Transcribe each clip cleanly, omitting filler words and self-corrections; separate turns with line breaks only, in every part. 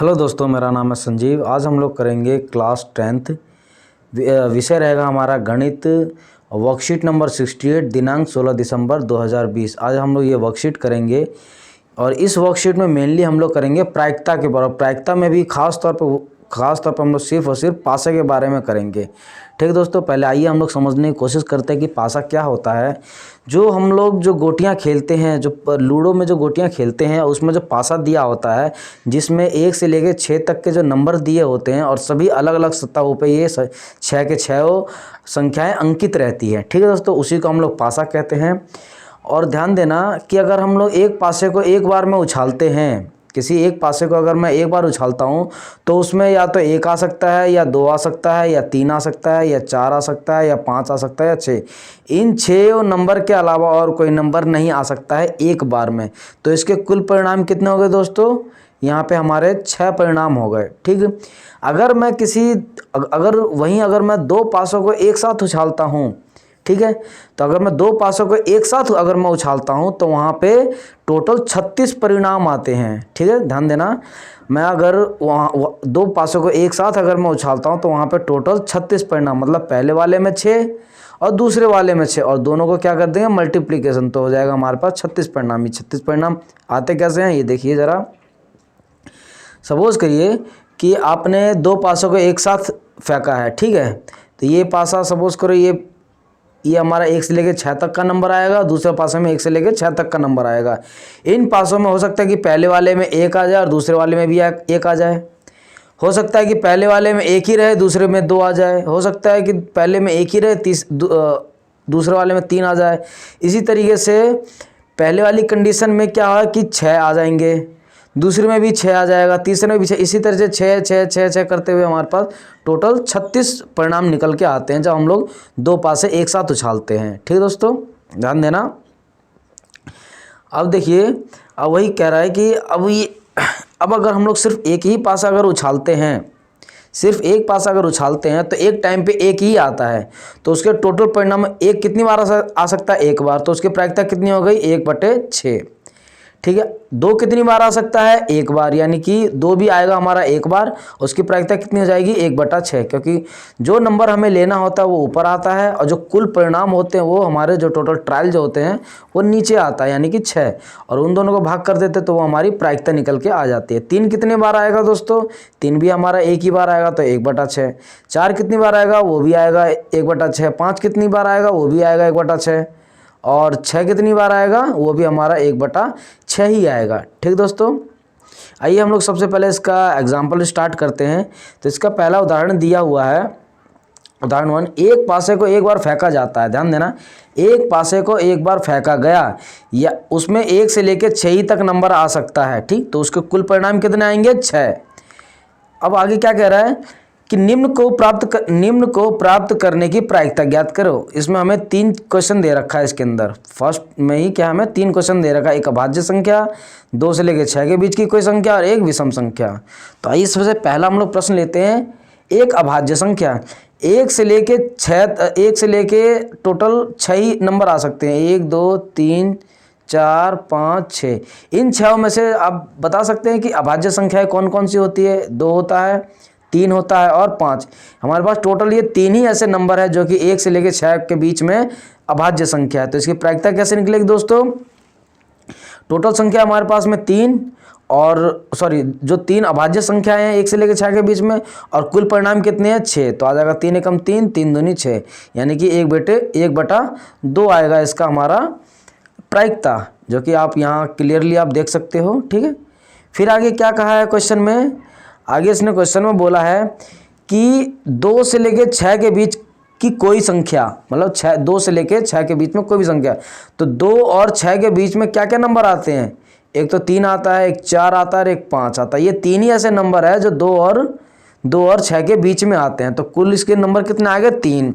Hello दोस्तों, मेरा नाम है संजीव। आज हम लोग करेंगे क्लास 10th। विषय रहेगा हमारा गणित, वर्कशीट नंबर 68, दिनांक 16 दिसंबर 2020। आज हम लोग ये वर्कशीट करेंगे और इस वर्कशीट में मेनली हम लोग करेंगे प्रायिकता के बारे में। प्रायिकता में भी खास तौर पर हम लोग सिर्फ और सिर्फ पासा के बारे में करेंगे। ठीक है दोस्तों, पहले आइए हम लोग समझने की कोशिश करते हैं कि पासा क्या होता है। जो हम लोग जो गोटियां खेलते हैं, जो लूडो में जो गोटियां खेलते हैं, उसमें जो पासा दिया होता है, जिसमें 1 से लेकर 6 तक के जो नंबर दिए होते हैं और सभी अलग अलग सतहों पे ये 6 के 6 संख्याएं अंकित रहती है। ठीक है दोस्तों, उसी को हम लोग पासा कहते हैं। और ध्यान देना कि अगर हम लोग एक पासे को एक बार में उछालते हैं, किसी एक पासे को अगर मैं एक बार उछालता हूँ तो उसमें या तो 1 आ सकता है, या 2 आ सकता है, या 3 आ सकता है, या 4 आ सकता है, या 5 आ सकता है, या 6। इन 6 नंबर के अलावा और कोई नंबर नहीं आ सकता है एक बार में। तो इसके कुल परिणाम कितने हो गए दोस्तों? यहाँ पे हमारे 6 परिणाम हो गए। ठीक, अगर मैं 2 पासों को एक साथ उछालता हूँ, ठीक है, तो अगर मैं 2 पासों को एक साथ अगर मैं उछालता हूं तो वहां पे टोटल 36 परिणाम आते हैं। ठीक है, ध्यान देना, मैं अगर वहाँ 2 पासों को एक साथ अगर मैं उछालता हूं तो वहां पे टोटल 36 परिणाम, मतलब पहले वाले में 6 और दूसरे वाले में 6, और दोनों को क्या कर देंगे, मल्टीप्लीकेशन, तो हो जाएगा हमारे पास 36 परिणाम। 36 परिणाम आते कैसे हैं ये देखिए जरा। सपोज करिए कि आपने 2 पासों को एक साथ फेंका है, ठीक है, तो ये पासा सपोज करो ये हमारा 1 से लेकर 6 तक का नंबर आएगा, दूसरे पासे में 1 से लेकर 6 तक का नंबर आएगा। इन पासों में हो सकता है कि पहले वाले में 1 आ जाए और दूसरे वाले में भी 1 आ जाए। हो सकता है कि पहले वाले में 1 ही रहे, दूसरे में 2 आ जाए। हो सकता है कि पहले में 1 ही रहे, दूसरे वाले में 3 आ जाए। इसी तरीके से पहले वाली कंडीशन में क्या हुआ कि 6 आ जाएंगे, दूसरे में भी 6 आ जाएगा, तीसरे में भी 6, इसी तरह से 6 6 6 6 करते हुए हमारे पास टोटल 36 परिणाम निकल के आते हैं जब हम लोग 2 पासे एक साथ उछालते हैं। ठीक है दोस्तों, ध्यान देना। अब देखिए, अब वही कह रहा है कि अब अगर हम लोग सिर्फ एक ही पासा अगर उछालते हैं, सिर्फ एक पासा अगर उछालते हैं तो एक टाइम पे एक ही आता है, तो उसके टोटल परिणाम एक कितनी बार आ सकता है? एक बार। तो उसकी प्रायिकता कितनी हो गई? 1/6। ठीक है, 2 कितनी बार आ सकता है? एक बार, यानी कि 2 भी आएगा हमारा एक बार। उसकी प्रायिकता कितनी हो जाएगी? 1/6, क्योंकि जो नंबर हमें लेना होता है वो ऊपर आता है और जो कुल परिणाम होते हैं वो हमारे जो टोटल ट्रायल जो होते हैं वो नीचे आता है, यानी कि 6, और उन दोनों को भाग कर देते तो वो हमारी प्रायिकता निकल के आ जाती है। 3 कितने बार आएगा दोस्तों? 3 भी हमारा एक ही बार आएगा, तो 1/6। 4 कितनी बार आएगा? वो भी आएगा 1/6। 5 कितनी बार आएगा? वो भी आएगा 1/6। और 6 कितनी बार आएगा? वो भी हमारा 1/6 ही आएगा। ठीक दोस्तों, आइए हम लोग सबसे पहले इसका एग्जाम्पल स्टार्ट करते हैं। तो इसका पहला उदाहरण दिया हुआ है, उदाहरण 1। एक पासे को एक बार फेंका जाता है, ध्यान देना, एक पासे को एक बार फेंका गया या उसमें 1 से लेकर 6 ही तक नंबर आ सकता है। ठीक, तो उसके कुल परिणाम कितने आएंगे? 6। अब आगे क्या कह रहा है कि निम्न को प्राप्त करने की प्रायिकता ज्ञात करो। इसमें हमें 3 क्वेश्चन दे रखा है। इसके अंदर फर्स्ट में ही क्या हमें 3 क्वेश्चन दे रखा है, एक अभाज्य संख्या, 2 से लेकर 6 के बीच की कोई संख्या और एक विषम संख्या। तो आइए सबसे पहला हम लोग प्रश्न लेते हैं, एक अभाज्य संख्या। 1 से लेके टोटल 6 ही नंबर आ सकते हैं, 1 2 3 4 5 6। इन 6 में से आप बता सकते हैं कि अभाज्य संख्याएं कौन कौन सी होती है? 2 होता है, 3 होता है और 5। हमारे पास टोटल ये 3 ही ऐसे नंबर है जो कि 1 से लेकर 6 के बीच में अभाज्य संख्या है। तो इसकी प्रायिकता कैसे निकलेगी दोस्तों? टोटल संख्या हमारे पास में 3 और जो 3 अभाज्य संख्याएं हैं 1 से लेकर 6 के बीच में, और कुल परिणाम कितने हैं? 6। तो आ जाएगा 3 एकम 3, 3 दूनी 6, यानी कि 1/2 आएगा इसका हमारा प्रायिकता, जो कि आप यहाँ क्लियरली आप देख सकते हो। ठीक है, फिर आगे क्या कहा है क्वेश्चन में? आगे इसने क्वेश्चन में बोला है कि 2 से लेकर 6 के बीच की कोई संख्या, मतलब 2 से लेकर 6 के बीच में कोई भी संख्या। तो 2 और 6 के बीच में क्या क्या नंबर आते हैं? एक तो 3 आता है, एक 4 आता है और एक 5 आता है। ये 3 ही ऐसे नंबर है जो 2 और 6 के बीच में आते हैं। तो कुल इसके नंबर कितने आ गए? 3,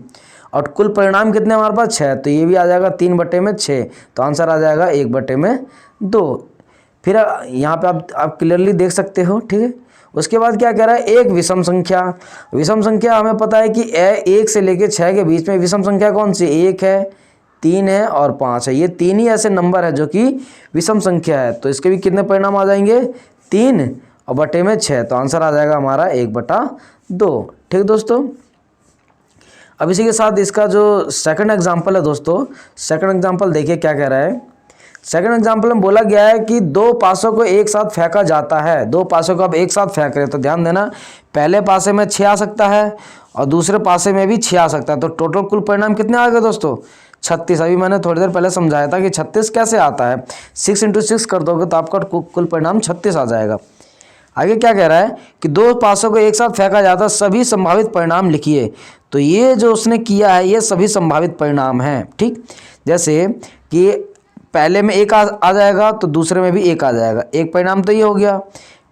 और कुल परिणाम कितने हमारे पास? 6। तो ये भी आ जाएगा 3/6। तो आंसर आ जाएगा 1/2। फिर यहाँ पे आप क्लियरली देख सकते हो। ठीक है, उसके बाद क्या कह रहा है? एक विषम संख्या। विषम संख्या हमें पता है कि 1 से लेकर 6 के बीच में विषम संख्या कौन सी? 1 है, 3 है और 5 है। ये 3 ही ऐसे नंबर है जो कि विषम संख्या है। तो इसके भी कितने परिणाम आ जाएंगे? 3 और बटे में 6, तो आंसर आ जाएगा हमारा 1/2। ठीक दोस्तों। अब इसी के साथ इसका जो सेकंड एग्जाम्पल है दोस्तों, सेकंड एग्जाम्पल देखिए क्या कह रहा है। सेकंड एग्जाम्पल में बोला गया है कि 2 पासों को एक साथ फेंका जाता है। 2 पासों को आप एक साथ फेंक रहे हैं, तो ध्यान देना पहले पासे में 6 आ सकता है और दूसरे पासे में भी 6 आ सकता है। तो टोटल कुल परिणाम कितने आ गए दोस्तों? 36। अभी मैंने थोड़ी देर पहले समझाया था कि 36 कैसे आता है। 6 × 6 कर दोगे तो आपका कुल परिणाम 36 आ जाएगा। आगे क्या कह रहा है कि 2 पासों को एक साथ फेंका जाता है, सभी संभावित परिणाम लिखिए। तो ये जो उसने किया है ये सभी संभावित परिणाम हैं। ठीक, जैसे कि पहले में 1 आ जाएगा तो दूसरे में भी 1 आ जाएगा, एक परिणाम तो ये हो गया।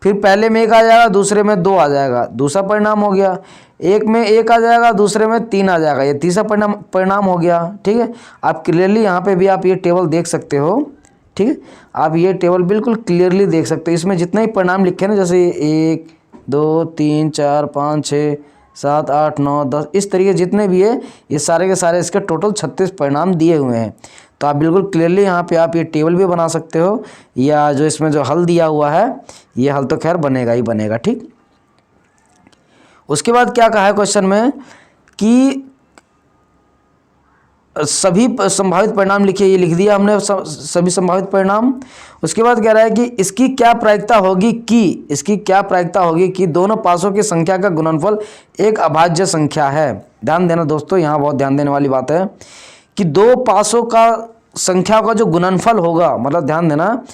फिर पहले में 1 आ जाएगा, दूसरे में 2 आ जाएगा, दूसरा परिणाम हो गया। एक में 1 आ जाएगा, दूसरे में 3 आ जाएगा, ये तीसरा परिणाम हो गया। ठीक है, आप क्लियरली यहाँ पे भी आप ये टेबल देख सकते हो। ठीक है, आप ये टेबल बिल्कुल क्लियरली देख सकते हो। इसमें जितने ही परिणाम लिखे ना, जैसे 1 2 3 4 5 6 7 8 9 10, इस तरीके जितने भी है ये सारे के सारे इसके टोटल 36 परिणाम दिए हुए हैं। तो आप बिल्कुल क्लियरली यहाँ पे आप ये टेबल भी बना सकते हो, या जो इसमें जो हल दिया हुआ है ये हल तो खैर बनेगा ही बनेगा। ठीक, उसके बाद क्या कहा है क्वेश्चन में कि सभी संभावित परिणाम लिखिए। ये लिख दिया हमने सभी संभावित परिणाम। उसके बाद कह रहा है कि इसकी क्या प्रायिकता होगी कि दोनों पासों की संख्या का गुणनफल एक अभाज्य संख्या है। ध्यान देना दोस्तों, यहाँ बहुत ध्यान देने वाली बात है कि 2 पासों का संख्या का जो गुणनफल होगा, मतलब ध्यान देना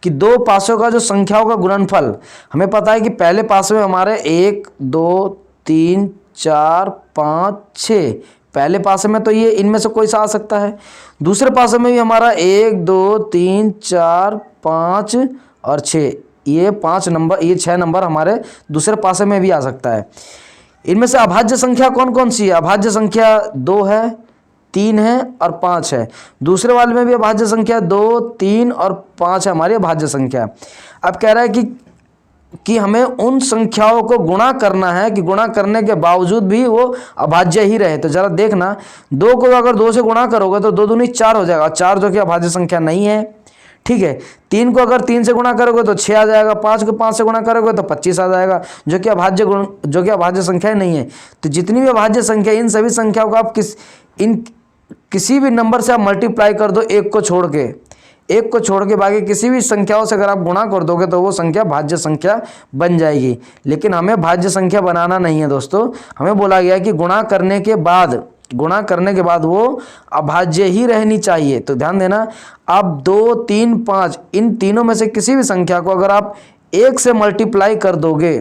कि 2 पासों का जो संख्याओं का गुणनफल, हमें पता है कि पहले पासों में हमारे 1 2 3 4 5 6, पहले पासे में तो ये इनमें से कोई सा आ सकता है। दूसरे पासे में भी हमारा 1 2 3 4 5 और 6, ये 5 नंबर, ये 6 नंबर हमारे दूसरे पासे में भी आ सकता है। इनमें से अभाज्य संख्या कौन कौन सी है? अभाज्य संख्या 2 है, 3 है और 5 है। दूसरे वाले में भी अभाज्य संख्या 2 3 और 5 है हमारी अभाज्य संख्या। अब कह रहा है कि हमें उन संख्याओं को गुणा करना है कि गुणा करने के बावजूद भी वो अभाज्य ही रहे। तो जरा देखना, 2 को अगर 2 से गुणा करोगे तो 2 दूनी 4 हो जाएगा, 4 जो कि अभाज्य संख्या नहीं है। ठीक है, 3 को अगर 3 से गुणा करोगे तो 6 आ जाएगा, 5 को 5 से गुणा करोगे तो 25 आ जाएगा, जो कि अभाज्य संख्या नहीं है। तो जितनी भी अभाज्य संख्या, इन सभी संख्याओं को आप किसी भी नंबर से आप मल्टीप्लाई कर दो, एक को छोड़ के बाकी किसी भी संख्याओं से अगर आप गुणा कर दोगे तो वो संख्या भाज्य संख्या बन जाएगी। लेकिन हमें भाज्य संख्या बनाना नहीं है दोस्तों, हमें बोला गया है कि गुणा करने के बाद वो अभाज्य ही रहनी चाहिए। तो ध्यान देना, आप 2 3 5 इन तीनों में से किसी भी संख्या को अगर आप 1 से मल्टीप्लाई कर दोगे,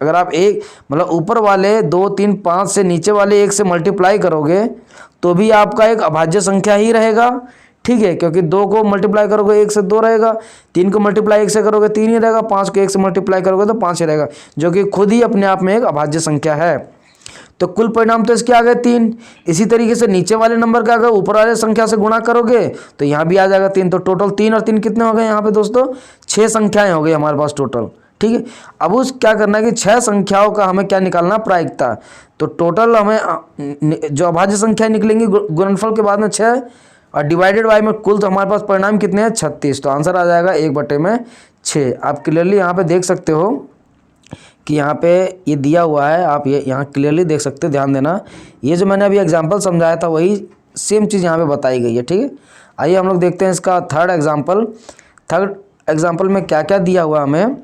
अगर आप एक मतलब ऊपर वाले 2 3 5 से नीचे वाले 1 से मल्टीप्लाई करोगे तो भी आपका एक अभाज्य संख्या ही रहेगा। ठीक है, क्योंकि 2 को मल्टीप्लाई करोगे 1 से 2 रहेगा, 3 को मल्टीप्लाई 1 से करोगे 3 ही रहेगा, 5 को 1 से मल्टीप्लाई करोगे तो 5 ही रहेगा, जो कि खुद ही अपने आप में एक अभाज्य संख्या है। तो कुल परिणाम तो इसके आ गए 3। इसी तरीके से नीचे वाले नंबर का अगर ऊपर वाले संख्या से गुणा करोगे तो यहाँ भी आ जाएगा 3। तो टोटल 3 और 3 कितने हो गए यहाँ पे दोस्तों? 6 संख्याएं हो गई हमारे पास टोटल। ठीक है, अब उस क्या करना है कि 6 संख्याओं का हमें क्या निकालना, प्रायिकता। तो टोटल हमें जो अभाज्य संख्या निकलेंगी गुणनफल के बाद में 6 और डिवाइडेड बाय में कुल, तो हमारे पास परिणाम कितने हैं? 36। तो आंसर आ जाएगा 1/6। आप क्लियरली यहाँ पे देख सकते हो कि यहाँ पे ये दिया हुआ है, आप ये यहाँ क्लियरली देख सकते हो। ध्यान देना, ये जो मैंने अभी एग्जाम्पल समझाया था वही सेम चीज़ यहाँ पे बताई गई है। ठीक है, आइए हम लोग देखते हैं इसका थर्ड एग्जाम्पल में क्या क्या दिया हुआ हमें।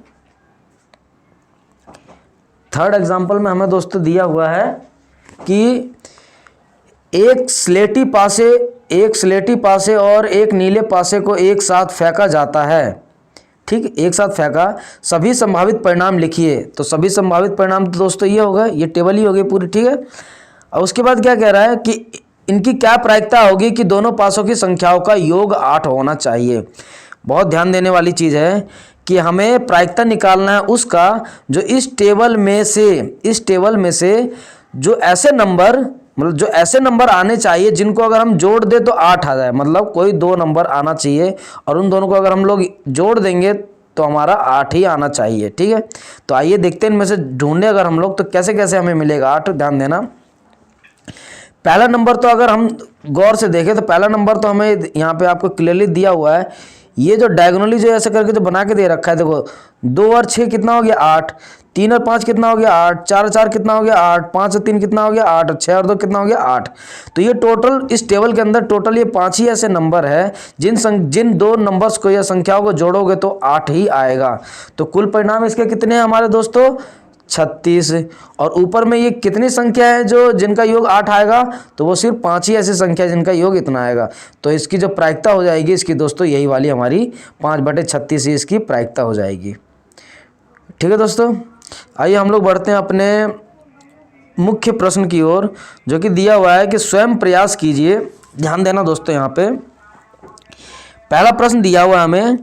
थर्ड एग्जाम्पल में हमें दोस्तों दिया हुआ है कि एक स्लेटी पासे और एक नीले पासे को एक साथ फेंका जाता है। ठीक, एक साथ फेंका, सभी संभावित परिणाम लिखिए। तो सभी संभावित परिणाम तो दोस्तों ये हो गए, ये टेबल ही हो गई पूरी। ठीक है, और उसके बाद क्या कह रहा है कि इनकी क्या प्रायिकता होगी कि दोनों पासों की संख्याओं का योग 8 होना चाहिए। बहुत ध्यान देने वाली चीज़ है कि हमें प्रायिकता निकालना है उसका जो इस टेबल में से जो ऐसे नंबर आने चाहिए जिनको अगर हम जोड़ दे तो 8 आ जाए। मतलब कोई 2 नंबर आना चाहिए और उन दोनों को अगर हम लोग जोड़ देंगे तो हमारा 8 ही आना चाहिए। ठीक है, तो आइए देखते हैं इनमें से ढूंढे अगर हम लोग तो कैसे कैसे हमें मिलेगा 8। ध्यान देना, पहला नंबर तो अगर हम गौर से देखें तो पहला नंबर तो हमें यहाँ पे आपको क्लियरली दिया हुआ है, ये जो डायगोनली जो ऐसे करके जो बना के दे रखा है, देखो 2 और 6 कितना हो गया 8, 3 और 5 कितना हो गया 8, 4 और 4 कितना हो गया 8, 5 और 3 कितना हो गया 8, 6 और 2 कितना हो गया 8। तो ये टोटल इस टेबल के अंदर टोटल ये 5 ही ऐसे नंबर है जिन दो नंबर्स को या संख्याओं को जोड़ोगे तो 8 ही आएगा। तो कुल परिणाम इसके कितने हैं हमारे दोस्तों 36। और ऊपर में ये कितनी संख्या है जो जिनका योग 8 आएगा, तो वो सिर्फ 5 ही ऐसी संख्या है जिनका योग इतना आएगा। तो इसकी जो प्रायिकता हो जाएगी इसकी दोस्तों यही वाली हमारी 5/36 ही इसकी प्रायिकता हो जाएगी। ठीक है दोस्तों, आइए हम लोग बढ़ते हैं अपने मुख्य प्रश्न की ओर, जो कि दिया हुआ है कि स्वयं प्रयास कीजिए। ध्यान देना दोस्तों, यहाँ पे पहला प्रश्न दिया हुआ है हमें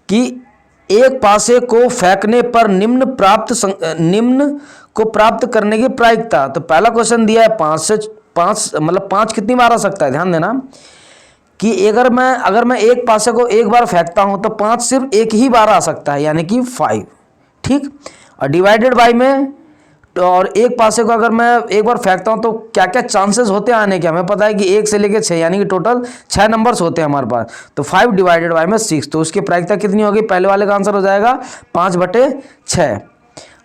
कि एक पासे को फेंकने पर निम्न को प्राप्त करने की प्रायिकता। तो पहला क्वेश्चन दिया है 5 मतलब 5 कितनी बार आ सकता है। ध्यान देना कि अगर मैं एक पासे को एक बार फेंकता हूं तो 5 सिर्फ एक ही बार आ सकता है, यानी कि 5। ठीक, और डिवाइडेड बाय में, और एक पासे को अगर मैं एक बार फेंकता हूं तो क्या क्या चांसेस होते हैं आने के, हमें पता है कि 1 से लेकर 6 यानी कि टोटल 6 नंबर्स होते हैं हमारे पास। तो 5 डिवाइडेड बाय में 6, तो उसकी प्रायिकता कितनी होगी, पहले वाले का आंसर हो जाएगा 5/6।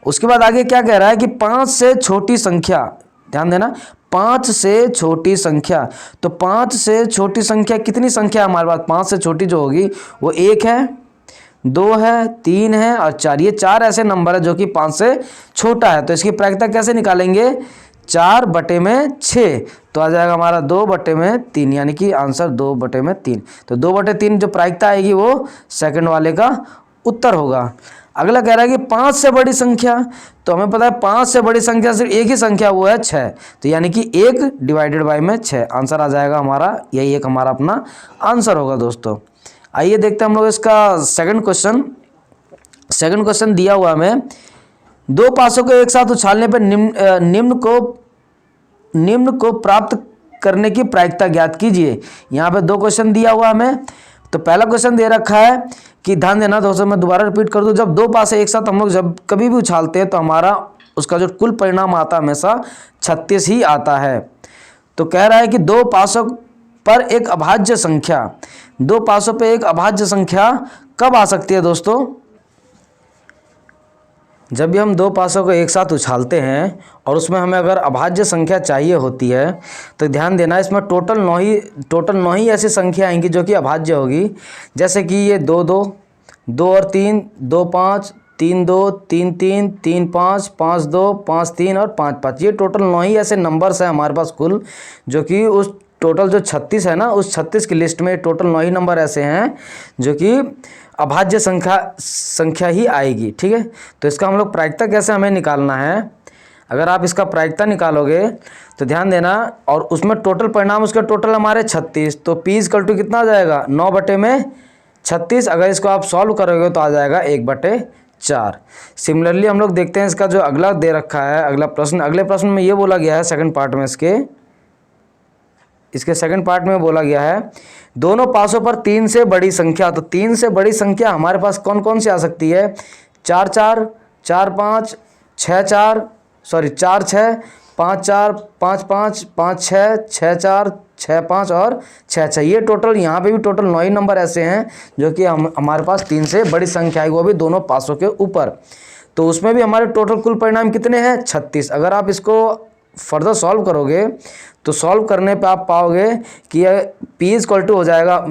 उसके बाद आगे क्या कह रहा है कि 5 से छोटी संख्या, ध्यान देना 5 से छोटी संख्या। तो 5 से छोटी संख्या कितनी संख्या है हमारे पास, 5 से छोटी जो होगी वो 1 है, 2 है, 3 है और 4। ये 4 ऐसे नंबर है जो कि 5 से छोटा है। तो इसकी प्रायिकता कैसे निकालेंगे, 4/6, तो आ जाएगा हमारा 2/3, यानी कि आंसर 2/3। तो 2/3 जो प्रायिकता आएगी वो सेकंड वाले का उत्तर होगा। अगला कह रहा है कि 5 से बड़ी संख्या, तो हमें पता है 5 से बड़ी संख्या सिर्फ एक ही संख्या वो है 6, तो यानी कि 1 डिवाइडेड बाय में 6, आंसर आ जाएगा हमारा, यही एक हमारा अपना आंसर होगा दोस्तों। आइए देखते हैं हम लोग इसका सेकंड क्वेश्चन दिया हुआ हमें, 2 पासों को एक साथ उछालने पर निम्न को प्राप्त करने की प्रायिकता ज्ञात कीजिए। यहाँ पे 2 क्वेश्चन दिया हुआ हमें। तो पहला क्वेश्चन दे रखा है कि ध्यान देना दोस्तों, मैं दोबारा रिपीट कर दूं, जब 2 पासे एक साथ हम लोग जब कभी भी उछालते हैं तो हमारा उसका जो कुल परिणाम आता है हमेशा 36 ही आता है। तो कह रहा है कि 2 पासों पर एक अभाज्य संख्या, 2 पासों पर एक अभाज्य संख्या कब आ सकती है दोस्तों, जब भी हम 2 पासों को एक साथ उछालते हैं और उसमें हमें अगर अभाज्य संख्या चाहिए होती है। तो ध्यान देना इसमें टोटल 9 ही ऐसी संख्या आएंगी जो कि अभाज्य होगी। जैसे कि ये 2 2, 2 और 3, 2 5, 3 2, 3 3, 3 5, 5 2, 5 3 और 5 5। ये टोटल 9 ही ऐसे नंबर्स हैं हमारे पास कुल, जो कि उस टोटल जो 36 है ना, उस 36 की लिस्ट में टोटल 9 ही नंबर ऐसे हैं जो कि अभाज्य संख्या ही आएगी। ठीक है, तो इसका हम लोग प्रायिकता कैसे हमें निकालना है, अगर आप इसका प्रायिकता निकालोगे तो ध्यान देना, और उसमें टोटल परिणाम उसके टोटल हमारे 36, तो P = कितना आ जाएगा 9/36। अगर इसको आप सॉल्व करोगे तो आ जाएगा 1/4। सिमिलरली हम लोग देखते हैं इसका जो अगला दे रखा है अगला प्रश्न, अगले प्रश्न में ये बोला गया है सेकंड पार्ट में, इसके सेकंड पार्ट में बोला गया है दोनों पासों पर 3 से बड़ी संख्या। तो 3 से बड़ी संख्या हमारे पास कौन कौन सी आ सकती है, 4 4, 4 5, 6 4, 4 5 4, 5 5, 5 6, 6 4, 6 5 और 6 6। ये टोटल यहाँ पे भी टोटल 9 ही नंबर ऐसे हैं जो कि हमारे पास 3 से बड़ी संख्या है, वो भी दोनों पासों के ऊपर। तो उसमें भी हमारे टोटल कुल परिणाम कितने हैं 36। अगर आप इसको फर्दर सॉल्व करोगे तो सॉल्व करने पे आप पाओगे कि P = हो जाएगा,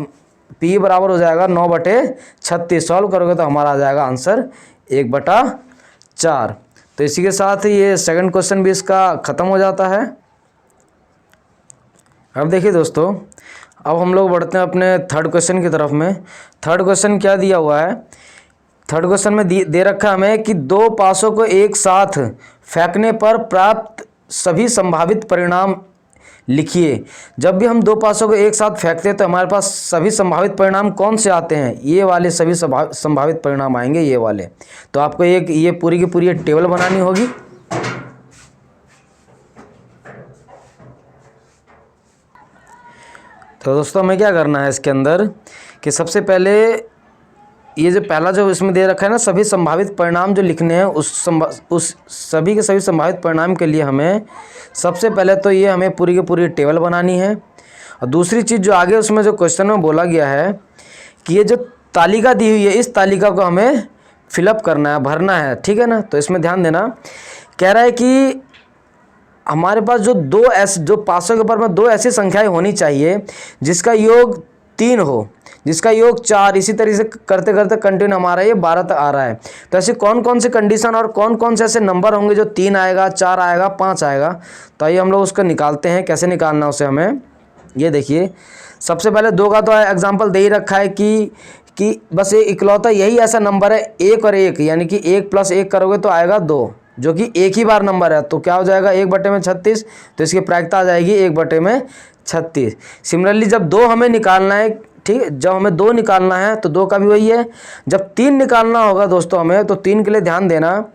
P बराबर हो जाएगा 9/36। सॉल्व करोगे तो हमारा आ जाएगा आंसर 1/4। तो इसी के साथ ही ये सेकंड क्वेश्चन भी इसका ख़त्म हो जाता है। अब देखिए दोस्तों, अब हम लोग बढ़ते हैं अपने थर्ड क्वेश्चन की तरफ में। थर्ड क्वेश्चन क्या दिया हुआ है, थर्ड क्वेश्चन में दे रखा हमें कि 2 पासों को एक साथ फेंकने पर प्राप्त सभी संभावित परिणाम लिखिए। जब भी हम 2 पासों को एक साथ फेंकते हैं तो हमारे पास सभी संभावित परिणाम कौन से आते हैं, ये वाले सभी संभावित परिणाम आएंगे, ये वाले। तो आपको ये पूरी की पूरी टेबल बनानी होगी। तो दोस्तों हमें क्या करना है इसके अंदर कि सबसे पहले ये जो पहला जो इसमें दे रखा है ना, सभी संभावित परिणाम जो लिखने हैं उस सभी के सभी संभावित परिणाम के लिए हमें सबसे पहले तो ये हमें पूरी की पूरी टेबल बनानी है। और दूसरी चीज़ जो आगे उसमें जो क्वेश्चन में बोला गया है कि ये जो तालिका दी हुई है इस तालिका को हमें फिलअप करना है, भरना है, ठीक है ना। तो इसमें ध्यान देना, कह रहा है कि हमारे पास जो जो 500 के ऊपर में दो ऐसी संख्याएं होनी चाहिए जिसका योग 3 हो, जिसका योग 4, इसी तरीके से करते करते कंटिन्यू हमारा ये 12 तक आ रहा है। तो ऐसी कौन कौन सी कंडीशन और कौन कौन से ऐसे नंबर होंगे जो 3 आएगा, 4 आएगा, 5 आएगा। तो आइए हम लोग उसको निकालते हैं, कैसे निकालना है उसे हमें। ये देखिए, सबसे पहले 2 का तो एग्जाम्पल दे ही रखा है कि बस ये इकलौता यही ऐसा नंबर है 1 और 1, यानी कि 1 + 1 करोगे तो आएगा 2, जो कि एक ही बार नंबर है। तो क्या हो जाएगा 1/36, तो इसकी प्रायिकता आ जाएगी 1/36। सिमिलरली जब 2 हमें निकालना है, ठीक है, जब हमें 2 निकालना है तो 2 का भी वही है। जब 3 निकालना होगा दोस्तों हमें, तो 3 के लिए ध्यान देना,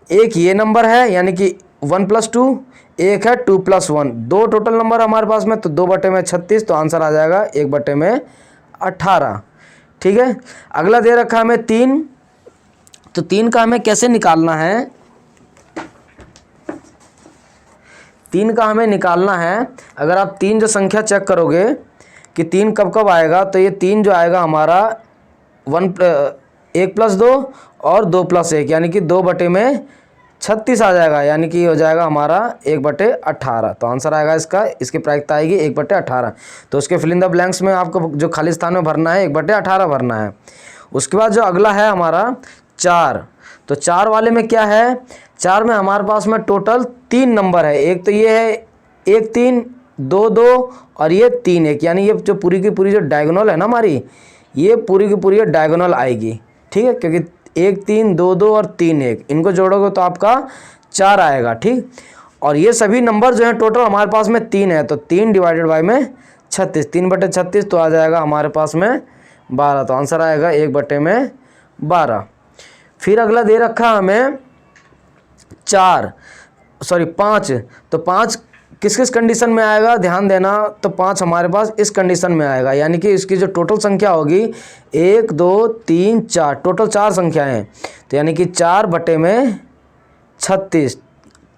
एक ये नंबर है यानी कि 1 + 2, एक है 2 + 1, 2 टोटल नंबर हमारे पास में, तो 2/36, तो आंसर आ जाएगा 1/18, ठीक है। अगला दे रखा है हमें 3, तो 3 का हमें कैसे निकालना है, 3 का हमें निकालना है। अगर आप 3 जो संख्या चेक करोगे कि 3 कब कब आएगा, तो ये 3 जो आएगा हमारा 1 + 2 और 2 + 1, यानी कि 2/36 आ जाएगा, यानी कि हो जाएगा हमारा 1/18। तो आंसर आएगा इसका, इसकी प्रायिकता आएगी 1/18। तो उसके फिल इन द ब्लैंक्स में आपको जो खाली स्थान में भरना है 1/18 भरना है। उसके बाद जो अगला है हमारा 4, तो 4 वाले में क्या है, 4 में हमारे पास में टोटल 3 नंबर है। एक तो ये है 1 3, 2 2 और ये 3 1, यानी ये जो पूरी की पूरी जो डायगोनल है ना हमारी, ये पूरी की पूरी डायगोनल आएगी, ठीक है, क्योंकि 1 3 2 2 और 3 1 इनको जोड़ोगे तो आपका 4 आएगा, ठीक। और ये सभी नंबर जो है टोटल हमारे पास में 3 है, तो 3 डिवाइडेड बाय में 36, 3/36, तो आ जाएगा हमारे पास में 12। तो आंसर आएगा 1/12। फिर अगला दे रखा हमें 5, तो 5 किस किस कंडीशन में आएगा ध्यान देना। तो 5 हमारे पास इस कंडीशन में आएगा, यानी कि इसकी जो टोटल संख्या होगी 1 2 3 4, टोटल 4 संख्याएं हैं, तो यानी कि 4/36,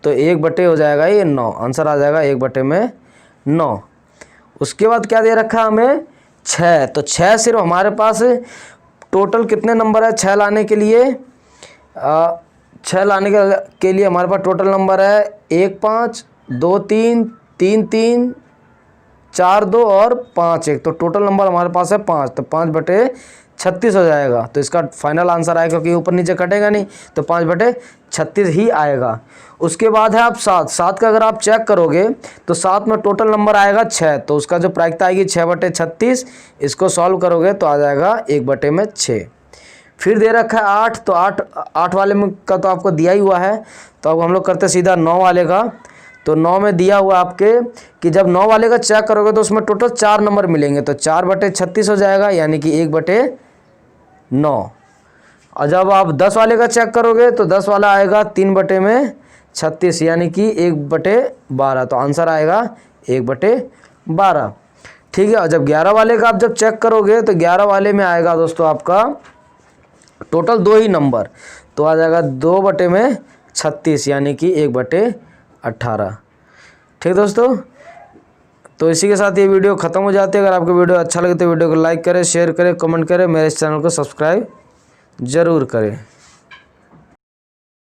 तो 1 हो जाएगा ये 9, आंसर आ जाएगा 1/9। उसके बाद क्या दे रखा हमें 6, तो 6 सिर्फ हमारे पास टोटल कितने नंबर है 6 लाने के लिए, 6 लाने के लिए हमारे पास टोटल नंबर है 1 5 2 3 3 3 4 2 और 5 1, तो टोटल नंबर हमारे पास है 5, तो 5/36 हो जाएगा। तो इसका फाइनल आंसर आएगा, क्योंकि ऊपर नीचे कटेगा नहीं, तो 5/36 ही आएगा। उसके बाद है आप 7 का अगर आप चेक करोगे तो 7 में टोटल नंबर आएगा 6, तो उसका जो प्रायिकता आएगी 6/36, इसको सॉल्व करोगे तो आ जाएगा 1/6। फिर दे रखा है 8, तो 8 वाले में का तो आपको दिया ही हुआ है, तो अब हम लोग करते सीधा 9 वाले का। तो 9 में दिया हुआ आपके कि जब 9 वाले का चेक करोगे तो उसमें टोटल 4 नंबर मिलेंगे, तो 4/36 हो जाएगा, यानी कि 1/9। और जब आप 10 वाले का चेक करोगे तो 10 वाला आएगा 3/36, यानी कि 1/12, तो आंसर आएगा 1/12, ठीक है। और जब 11 वाले का आप जब चेक करोगे तो 11 वाले में आएगा दोस्तों आपका टोटल 2 ही नंबर, तो आ जाएगा 2/36, यानी कि 1/18, ठीक दोस्तों। तो इसी के साथ ये वीडियो ख़त्म हो जाती है। अगर आपको वीडियो अच्छा लगे तो वीडियो को लाइक करें, शेयर करें, कमेंट करें, मेरे इस चैनल को सब्सक्राइब ज़रूर करें।